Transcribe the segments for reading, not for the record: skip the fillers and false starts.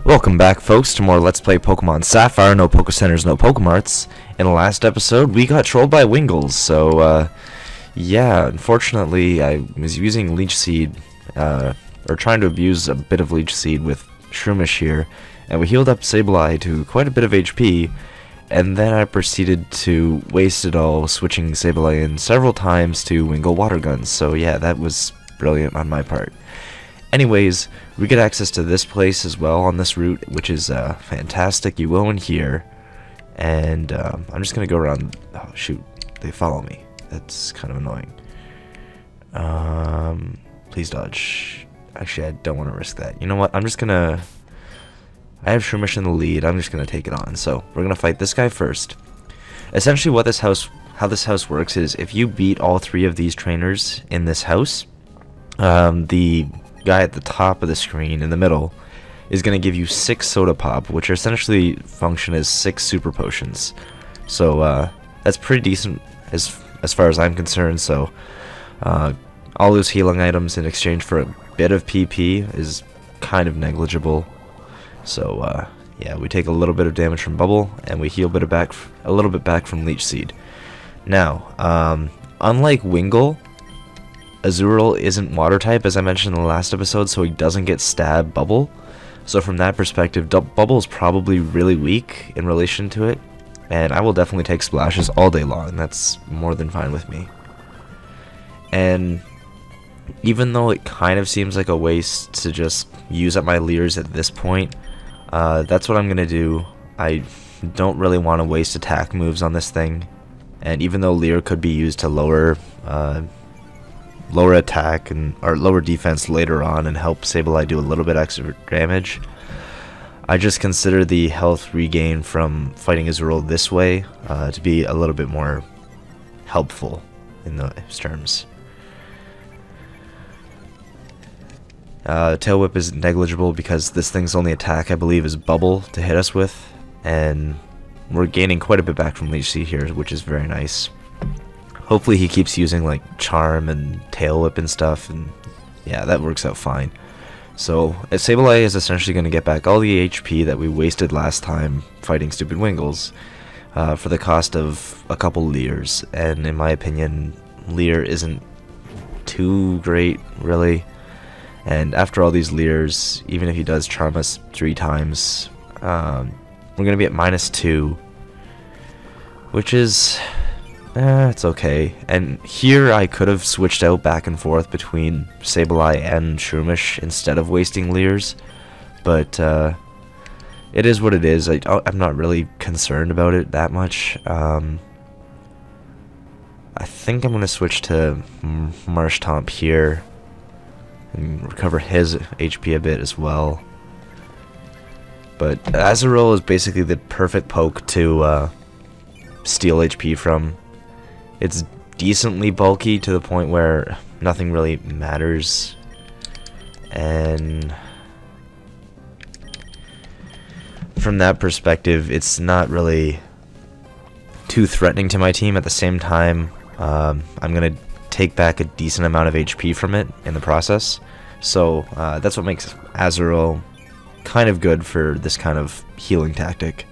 Welcome back, folks, to more Let's Play Pokemon Sapphire. No Pokecenters, no Pokemarts. In the last episode, we got trolled by Wingull, so, yeah, unfortunately, I was using Leech Seed, or trying to abuse a bit of Leech Seed with Shroomish here, and we healed up Sableye to quite a bit of HP, and then I proceeded to waste it all, switching Sableye in several times to Wingull Water Guns, so yeah, that was brilliant on my part. Anyways, we get access to this place as well on this route, which is fantastic. You go in here, and I'm just gonna go around. Oh shoot, they follow me. That's kind of annoying. Please dodge. Actually, I don't want to risk that. You know what? I'm just gonna. I have Shroomish in the lead. I'm just gonna take it on. So we're gonna fight this guy first. Essentially, how this house works is if you beat all three of these trainers in this house, the guy at the top of the screen in the middle is going to give you 6 soda pop, which essentially function as 6 super potions. So that's pretty decent as far as I'm concerned. So all those healing items in exchange for a bit of PP is kind of negligible. So yeah, we take a little bit of damage from Bubble, and we heal a little bit back from Leech Seed. Now, unlike Wingull, Azurill isn't water type, as I mentioned in the last episode, so he doesn't get stab Bubble. So from that perspective, Bubble is probably really weak in relation to it, and I will definitely take splashes all day long. That's more than fine with me. And even though it kind of seems like a waste to just use up my Leers at this point, that's what I'm going to do. I don't really want to waste attack moves on this thing, and even though Leer could be used to lower attack or lower defense later on and help Sableye do a little bit extra damage, I just consider the health regain from fighting Azurill this way to be a little bit more helpful in those terms. Tail Whip is negligible because this thing's only attack, I believe, is Bubble to hit us with, and we're gaining quite a bit back from Leech Seed here, which is very nice. Hopefully he keeps using like Charm and Tail Whip and stuff, and yeah, that works out fine. So Sableye is essentially going to get back all the HP that we wasted last time fighting stupid Wingulls for the cost of a couple Leers, and in my opinion, Leer isn't too great, really. And after all these Leers, even if he does Charm us 3 times, we're going to be at -2, which is... it's okay. And here I could have switched out back and forth between Sableye and Shroomish instead of wasting Leers, but it is what it is. I'm not really concerned about it that much. I think I'm going to switch to Marshtomp here and recover his HP a bit as well. But Azurill is basically the perfect poke to steal HP from. It's decently bulky to the point where nothing really matters, and from that perspective, it's not really too threatening to my team. At the same time, I'm going to take back a decent amount of HP from it in the process, so that's what makes Azurill kind of good for this kind of healing tactic.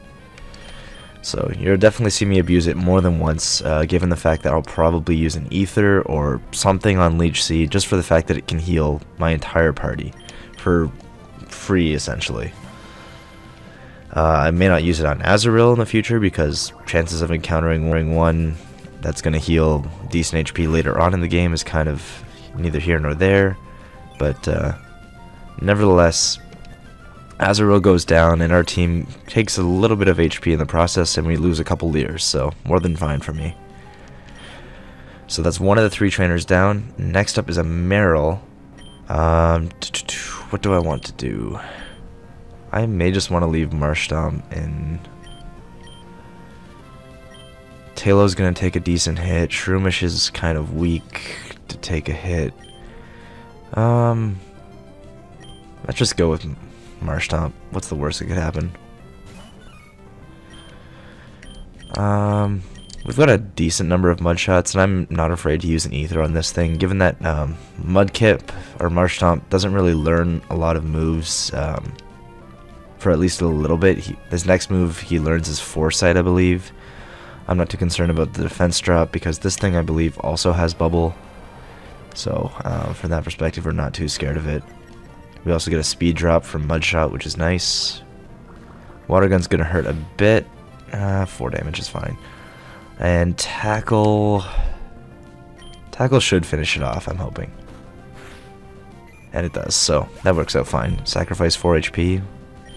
So you'll definitely see me abuse it more than once, given the fact that I'll probably use an Ether or something on Leech Seed just for the fact that it can heal my entire party for free, essentially. I may not use it on Azurill in the future because chances of encountering one that's going to heal decent HP later on in the game is kind of neither here nor there, but nevertheless, Azurill goes down, and our team takes a little bit of HP in the process, and we lose a couple Leers, so more than fine for me. So that's one of the 3 trainers down. Next up is a Meryl. What do I want to do? I may just want to leave Marshtomp in. Tailow's going to take a decent hit. Shroomish is kind of weak to take a hit. Let's just go with Marshtomp. What's the worst that could happen? We've got a decent number of mud shots, and I'm not afraid to use an Ether on this thing, given that Mudkip or Marshtomp doesn't really learn a lot of moves for at least a little bit. His next move, he learns his Foresight, I believe. I'm not too concerned about the defense drop because this thing, I believe, also has bubble. So, from that perspective, we're not too scared of it. We also get a speed drop from Mud Shot, which is nice. Water Gun's gonna hurt a bit. 4 damage is fine. And Tackle should finish it off, I'm hoping. And it does, so that works out fine. Sacrifice 4 HP.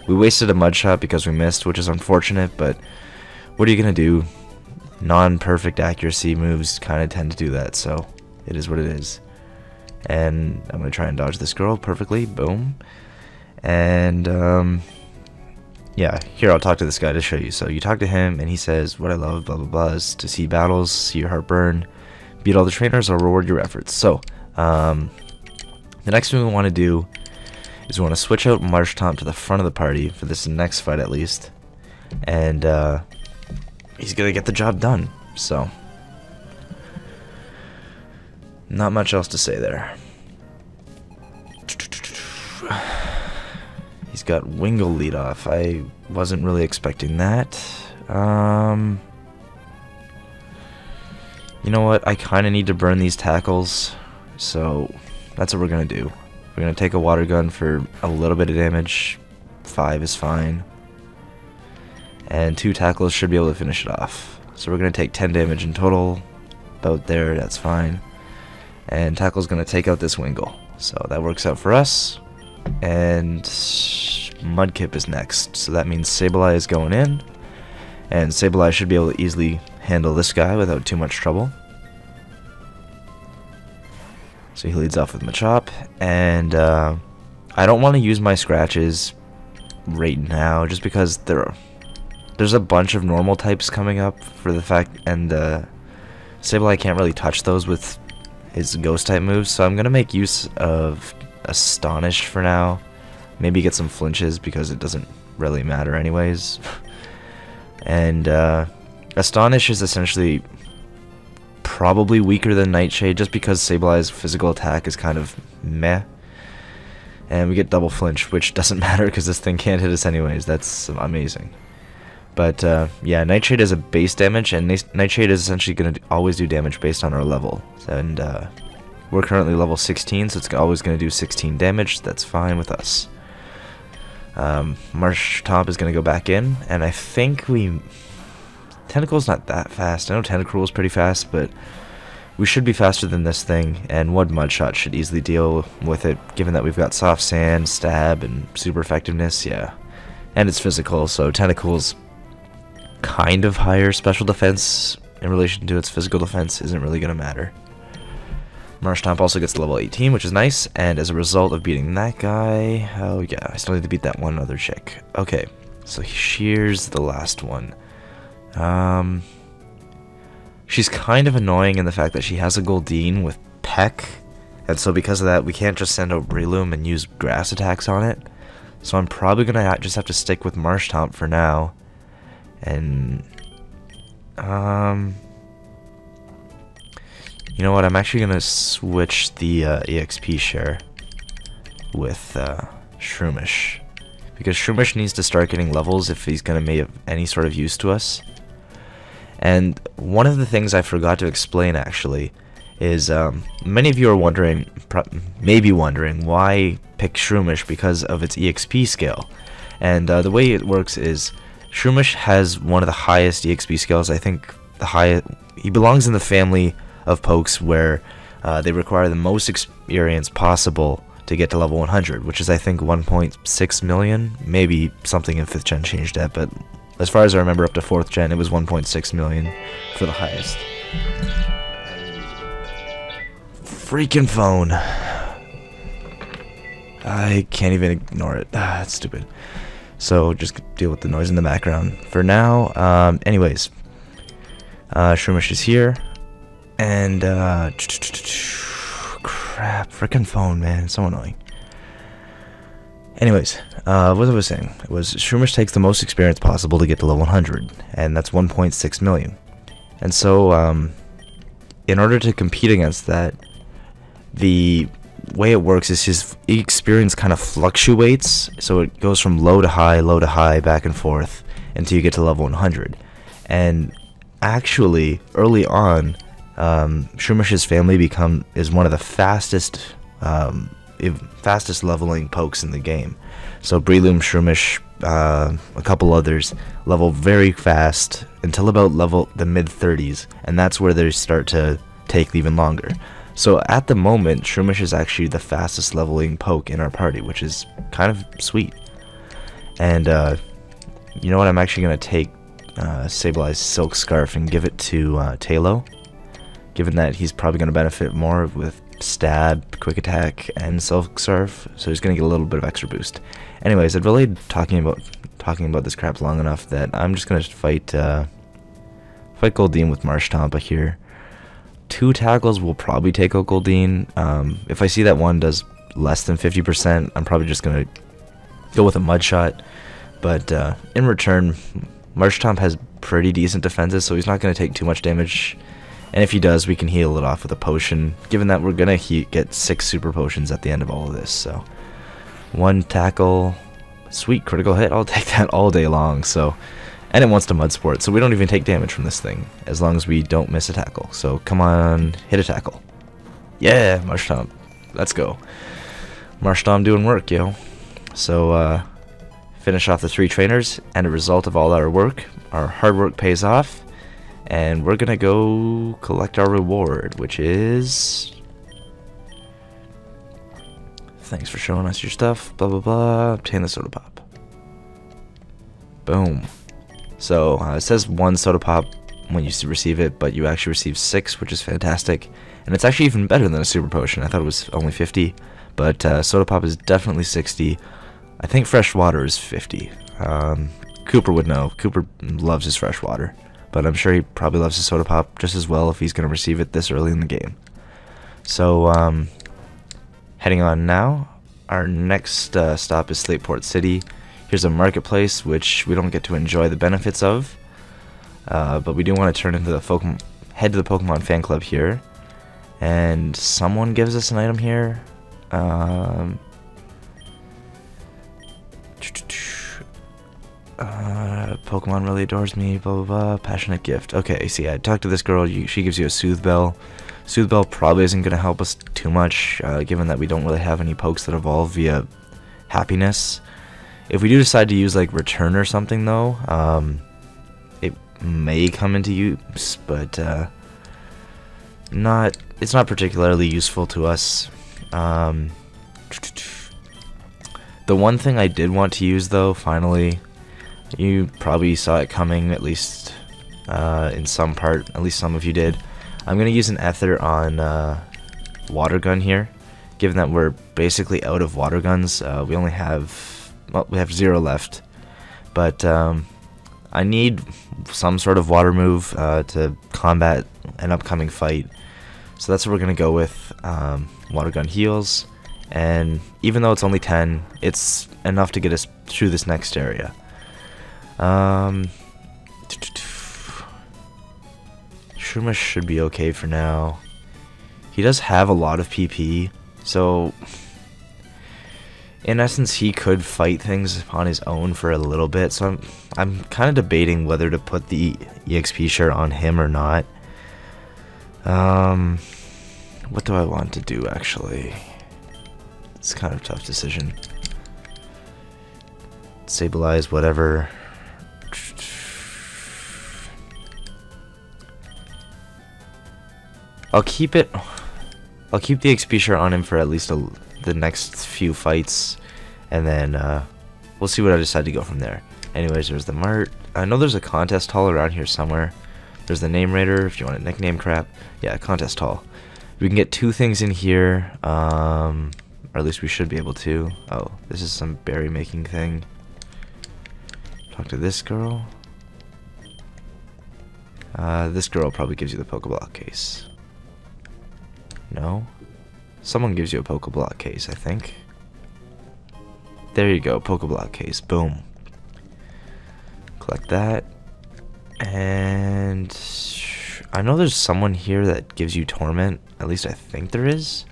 We wasted a Mud Shot because we missed, which is unfortunate, but what are you gonna do? Non-perfect accuracy moves kind of tend to do that, so it is what it is. And I'm gonna try and dodge this girl perfectly. Boom. And yeah, here I'll talk to this guy to show you. So you talk to him and he says, what I love, blah blah blah, is to see battles, see your heart burn, beat all the trainers, I'll reward your efforts. So the next thing we want to do is we want to switch out Marshtomp to the front of the party for this next fight at least, and he's gonna get the job done. So not much else to say there. He's got Wingull lead off. I wasn't really expecting that. You know what? I kind of need to burn these tackles, so that's what we're gonna do. We're gonna take a water gun for a little bit of damage. 5 is fine, and 2 tackles should be able to finish it off. So we're gonna take 10 damage in total. About there, that's fine. And Tackle's gonna take out this Wingull, so that works out for us. And Mudkip is next, so that means Sableye is going in, and Sableye should be able to easily handle this guy without too much trouble. So he leads off with Machop, and I don't want to use my scratches right now, just because there's a bunch of normal types coming up for the fact, and Sableye can't really touch those with his ghost type moves, so I'm gonna make use of Astonish for now. Maybe get some flinches because it doesn't really matter anyways. And Astonish is essentially probably weaker than Nightshade just because Sableye's physical attack is kind of meh. And we get double flinch, which doesn't matter because this thing can't hit us anyways. That's amazing. But yeah, Nightshade is a base damage, and Nightshade is essentially going to always do damage based on our level. And we're currently level 16, so it's always going to do 16 damage. That's fine with us. Marshtomp is going to go back in, and I think Tentacle's not that fast. I know Tentacruel is pretty fast, but we should be faster than this thing, and one Mudshot should easily deal with it, given that we've got Soft Sand, Stab, and Super Effectiveness, yeah. And it's physical, so Tentacle's kind of higher special defense in relation to its physical defense isn't really going to matter. Marshtomp also gets to level 18, which is nice, and as a result of beating that guy, oh yeah, I still need to beat that one other chick. Okay, so here's the last one. She's kind of annoying in the fact that she has a Goldeen with Peck, and so because of that, we can't just send out Breloom and use grass attacks on it. So I'm probably going to just have to stick with Marshtomp for now. And, you know what, I'm actually going to switch the EXP share with Shroomish. Because Shroomish needs to start getting levels if he's going to make any sort of use to us. And one of the things I forgot to explain actually is many of you are wondering, maybe wondering, why pick Shroomish because of its EXP scale. And the way it works is Shroomish has one of the highest EXP scales. I think he belongs in the family of pokes where they require the most experience possible to get to level 100, which is I think 1.6 million, maybe something in 5th gen changed that, but as far as I remember up to 4th gen it was 1.6 million for the highest. Freaking phone. I can't even ignore it. That's stupid. So just deal with the noise in the background for now. Anyways, Shroomish is here, and crap, freaking phone, man, it's so annoying. Anyways, what I was saying was Shroomish takes the most experience possible to get to level 100, and that's 1.6 million. And so, in order to compete against that, the way it works is his experience kind of fluctuates, so it goes from low to high, back and forth until you get to level 100. And actually, early on, Shroomis's family is one of the fastest leveling pokes in the game. So Breloom, Shroomish, a couple others level very fast until about the mid-30s, and that's where they start to take even longer. So at the moment, Shroomish is actually the fastest leveling poke in our party, which is kind of sweet. And you know what? I'm actually going to take Sableye's Silk Scarf and give it to Talo, given that he's probably going to benefit more with Stab, Quick Attack, and Silk Scarf, so he's going to get a little bit of extra boost. Anyways, I've really talking about this crap long enough that I'm just going to fight Goldeen with Marshtomp here. 2 tackles will probably take out Goldeen. If I see that one does less than 50%, I'm probably just going to go with a Mud Shot. But in return, Marshtomp has pretty decent defenses, so he's not going to take too much damage. And if he does, we can heal it off with a potion, given that we're going to get 6 super potions at the end of all of this. So 1 tackle, sweet critical hit, I'll take that all day long. So, and it wants to Mud Sport, so we don't even take damage from this thing, as long as we don't miss a tackle. So come on, hit a tackle. Yeah, Marshtomp, let's go. Marshtomp doing work, yo. So finish off the 3 trainers, and a result of all our work, our hard work pays off, and we're gonna go collect our reward, which is... Thanks for showing us your stuff, blah blah blah, obtain the soda pop. Boom. So it says 1 soda pop when you receive it, but you actually receive 6, which is fantastic. And it's actually even better than a super potion. I thought it was only 50, but soda pop is definitely 60. I think fresh water is 50. Cooper would know. Cooper loves his fresh water, but I'm sure he probably loves his soda pop just as well if he's going to receive it this early in the game. So heading on now, our next stop is Slateport City. Here's a marketplace, which we don't get to enjoy the benefits of, but we do want to head to the Pokemon fan club here, and someone gives us an item here. Pokemon really adores me, blah blah blah, passionate gift. Okay, see, I talked to this girl, she gives you a Soothe Bell. Soothe Bell probably isn't going to help us too much, given that we don't really have any pokes that evolve via happiness. If we do decide to use like Return or something though, it may come into use, but it's not particularly useful to us. The one thing I did want to use though, finally, you probably saw it coming, at least in some part, at least some of you did. I'm going to use an Ether on Water Gun here, given that we're basically out of Water Guns. We only have... Well, we have 0 left, but I need some sort of water move to combat an upcoming fight, so that's what we're going to go with. Water Gun heals, and even though it's only 10, it's enough to get us through this next area. Shroomish should be okay for now. He does have a lot of PP, so... in essence, he could fight things on his own for a little bit, so I'm kind of debating whether to put the EXP share on him or not. What do I want to do, actually? It's kind of a tough decision. Stabilize, whatever. I'll keep the XP share on him for at least the next few fights, and then we'll see what I decide to go from there. Anyways, there's the mart. I know there's a contest hall around here somewhere. There's the name raider if you want a nickname crap. Yeah, contest hall. We can get 2 things in here, or at least we should be able to. Oh, this is some berry making thing. Talk to this girl. This girl probably gives you the Pokeblock case. No? Someone gives you a Pokeblock case, I think. There you go, Pokeblock case. Boom. Collect that. And I know there's someone here that gives you Torment. At least I think there is.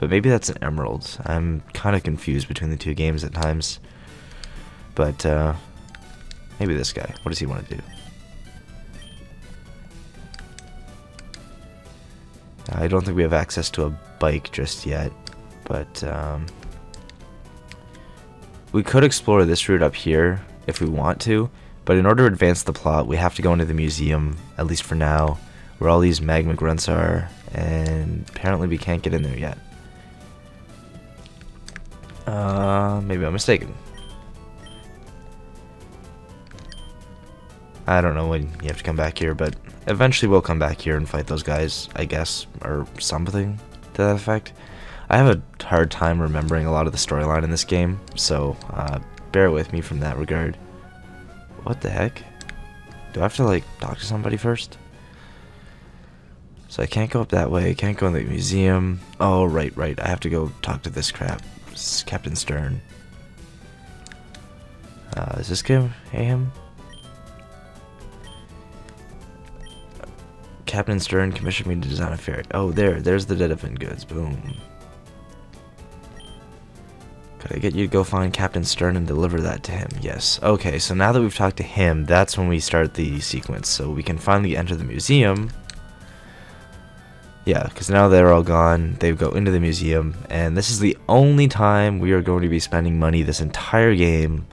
But maybe that's an emerald. I'm kind of confused between the two games at times. But maybe this guy. What does he want to do? I don't think we have access to a bike just yet. But we could explore this route up here if we want to. But in order to advance the plot, we have to go into the museum, at least for now, where all these magma grunts are. And apparently we can't get in there yet. Maybe I'm mistaken. I don't know when you have to come back here, but eventually we'll come back here and fight those guys, I guess, or something to that effect. I have a hard time remembering a lot of the storyline in this game, so bear with me from that regard. What the heck? Do I have to, like, talk to somebody first? So I can't go up that way, I can't go in the museum. Oh, right, I have to go talk to this crap. This is Captain Stern. Is this him? Captain Stern commissioned me to design a ferry. Oh, there's the Deadfin goods. Boom. Could I get you to go find Captain Stern and deliver that to him? Yes. Okay, so now that we've talked to him, that's when we start the sequence. So we can finally enter the museum. Yeah, because now they're all gone. They go into the museum, and this is the only time we are going to be spending money this entire game.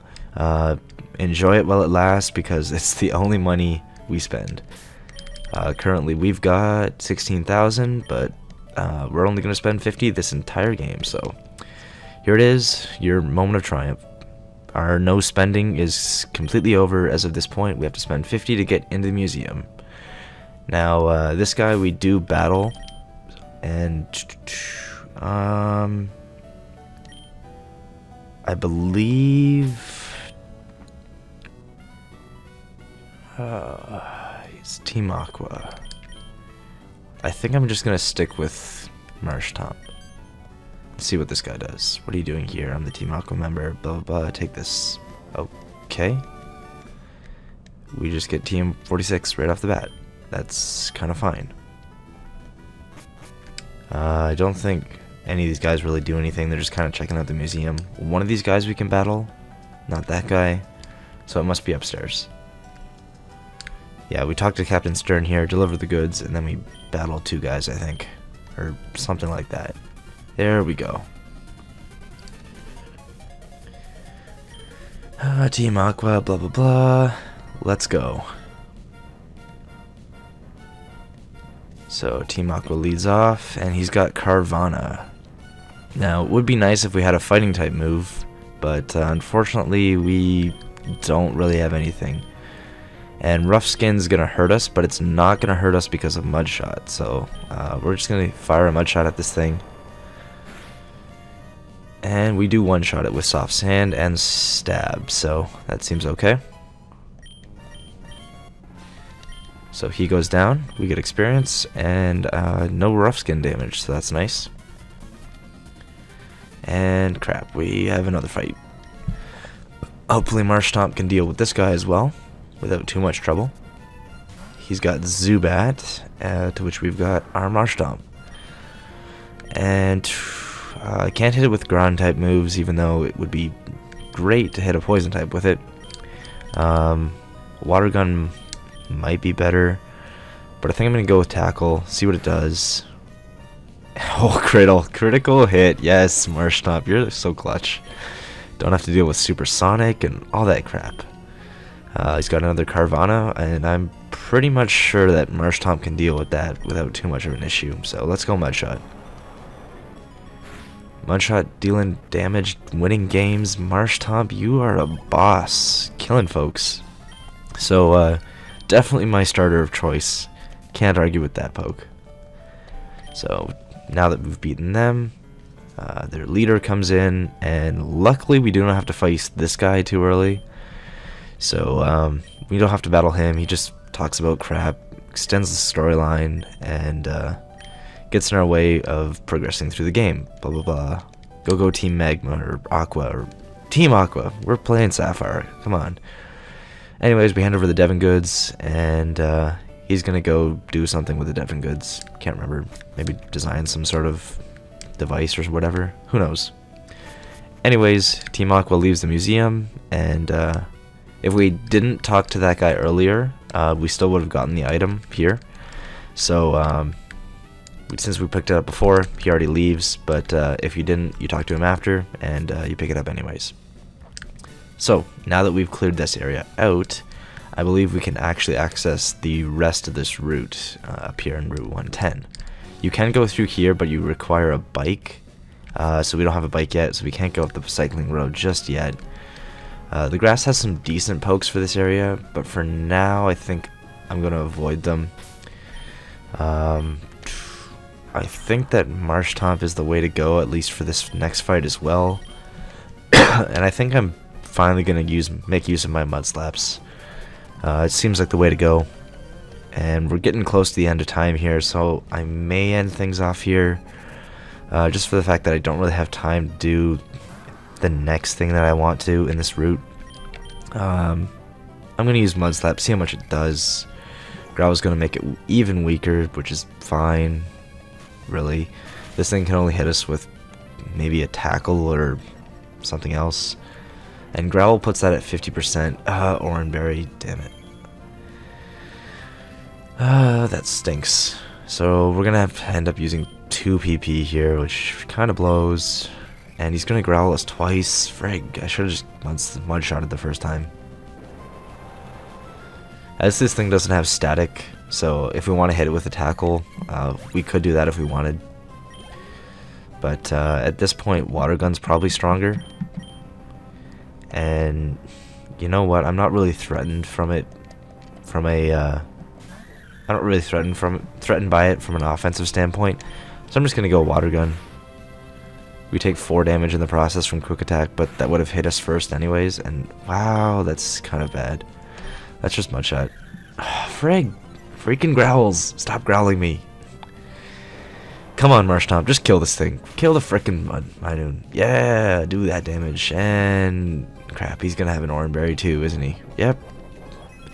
Enjoy it while it lasts, because it's the only money we spend. Currently we've got 16,000, but we're only going to spend 50 this entire game, so here it is, your moment of triumph. Our no spending is completely over as of this point. We have to spend 50 to get into the museum. Now, this guy we do battle, and I believe it's Team Aqua. I think I'm just gonna stick with Marshtomp. Let's see what this guy does. What are you doing here? I'm the Team Aqua member. Blah blah blah. Take this. Okay. We just get Team 46 right off the bat. That's kind of fine. I don't think any of these guys really do anything. They're just kind of checking out the museum. One of these guys we can battle, not that guy. So it must be upstairs. Yeah, we talked to Captain Stern here, deliver the goods, and then we battle two guys, I think. Or something like that. There we go. Team Aqua, blah blah blah. Let's go. So Team Aqua leads off, and he's got Carvana. Now, it would be nice if we had a fighting type move, but unfortunately we don't really have anything. And Rough Skin's gonna hurt us, but it's not gonna hurt us because of Mud Shot. So we're just gonna fire a Mud Shot at this thing. And we do one-shot it with Soft Sand and Stab, so that seems okay. So he goes down, we get experience, and no Rough Skin damage, so that's nice. And crap, we have another fight. Hopefully Marshtomp can deal with this guy as well, without too much trouble. He's got Zubat, to which we've got our Marshtomp. And I can't hit it with ground type moves, even though it would be great to hit a poison type with it. Water gun might be better, but I think I'm gonna go with tackle, see what it does. Oh, critical hit. Yes, Marshtomp, you're so clutch. Don't have to deal with supersonic and all that crap. He's got another Carvana, and I'm pretty much sure that Marshtomp can deal with that without too much of an issue. So let's go Mudshot. Mudshot dealing damage, winning games. Marshtomp, you are a boss, killing folks. So definitely my starter of choice. Can't argue with that poke. So now that we've beaten them, their leader comes in, and luckily we do not have to fight this guy too early. So we don't have to battle him. He just talks about crap, extends the storyline, and gets in our way of progressing through the game. Blah blah blah. Go Team Magma or Aqua or Team Aqua. We're playing Sapphire. Come on. Anyways, we hand over the Devon goods, and he's gonna go do something with the Devon goods. Can't remember. Maybe design some sort of device or whatever. Who knows? Anyways, Team Aqua leaves the museum, and if we didn't talk to that guy earlier, we still would have gotten the item here. So since we picked it up before, he already leaves, but if you didn't, you talk to him after, and you pick it up anyways. So, now that we've cleared this area out, I believe we can actually access the rest of this route up here in Route 110. You can go through here, but you require a bike, so we don't have a bike yet, so we can't go up the cycling road just yet. The grass has some decent pokes for this area, but for now, I think I'm going to avoid them. I think that Marshtomp is the way to go, at least for this next fight as well. And I think I'm finally going to make use of my mud slaps. It seems like the way to go. And we're getting close to the end of time here, so I may end things off here. Just for the fact that I don't really have time to do the next thing that I want to in this route. I'm going to use mud slap, see how much it does. Growl's going to make it even weaker, which is fine. Really, this thing can only hit us with maybe a tackle or something else, and Growl puts that at 50%. Oranberry, damn it. That stinks. So we're gonna have to end up using 2 PP here, which kind of blows, and he's gonna Growl us twice. Frig, I should have just mud shotted the first time. As this thing doesn't have static, so if we want to hit it with a tackle, we could do that if we wanted. But at this point, Water Gun's probably stronger. And you know what? I'm not really threatened from it. I'm not really threatened by it from an offensive standpoint. So I'm just gonna go Water Gun. We take 4 damage in the process from Quick Attack, but that would have hit us first anyways. And wow, that's kind of bad. That's just Mud Shot. Frig! Freaking Growls! Stop growling me! Come on, Marshtomp, just kill this thing. Kill the frickin' Mudhoon. Yeah, do that damage. And crap, he's gonna have an Oranberry too, isn't he? Yep.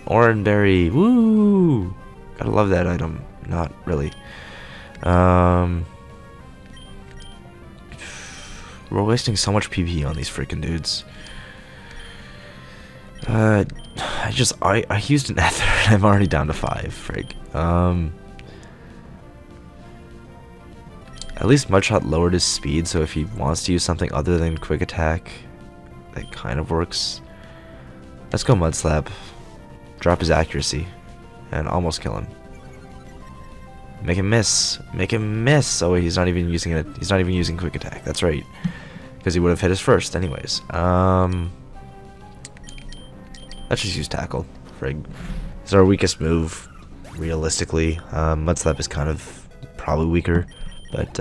Oranberry. Woo! Gotta love that item. Not really. We're wasting so much PP on these freaking dudes. I used an ether and I'm already down to 5, frig. At least Mudshot lowered his speed, so if he wants to use something other than Quick Attack, that kind of works. Let's go Mud Slap. Drop his accuracy. And almost kill him. Make him miss. Make him miss! Oh wait, he's not even using it. He's not even using Quick Attack. That's right. Because he would have hit us first anyways. Let's just use Tackle. Frig. It's our weakest move, realistically. Mud Slap is kind of probably weaker, but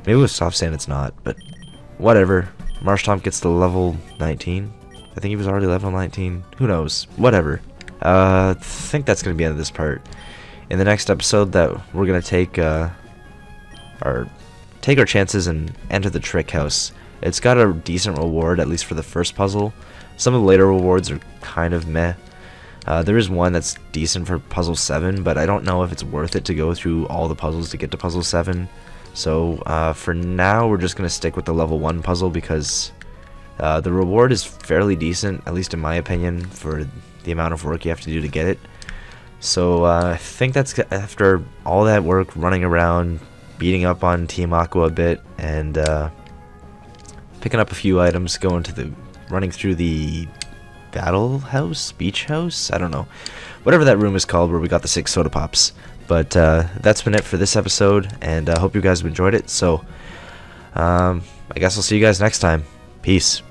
maybe with Soft Sand it's not, but whatever. Marshtomp gets to level 19. I think he was already level 19. Who knows? Whatever. I think that's going to be the end of this part. In the next episode, that we're going to take our chances and enter the Trick House. It's got a decent reward, at least for the first puzzle. Some of the later rewards are kind of meh. There is one that's decent for puzzle 7, but I don't know if it's worth it to go through all the puzzles to get to puzzle 7. So for now, we're just going to stick with the level 1 puzzle because the reward is fairly decent, at least in my opinion, for the amount of work you have to do to get it. So I think that's after all that work, running around, beating up on Team Aqua a bit, and picking up a few items, running through the battle house, beach house, I don't know, whatever that room is called where we got the 6 soda pops. But that's been it for this episode, and I hope you guys have enjoyed it. So I guess I'll see you guys next time. Peace.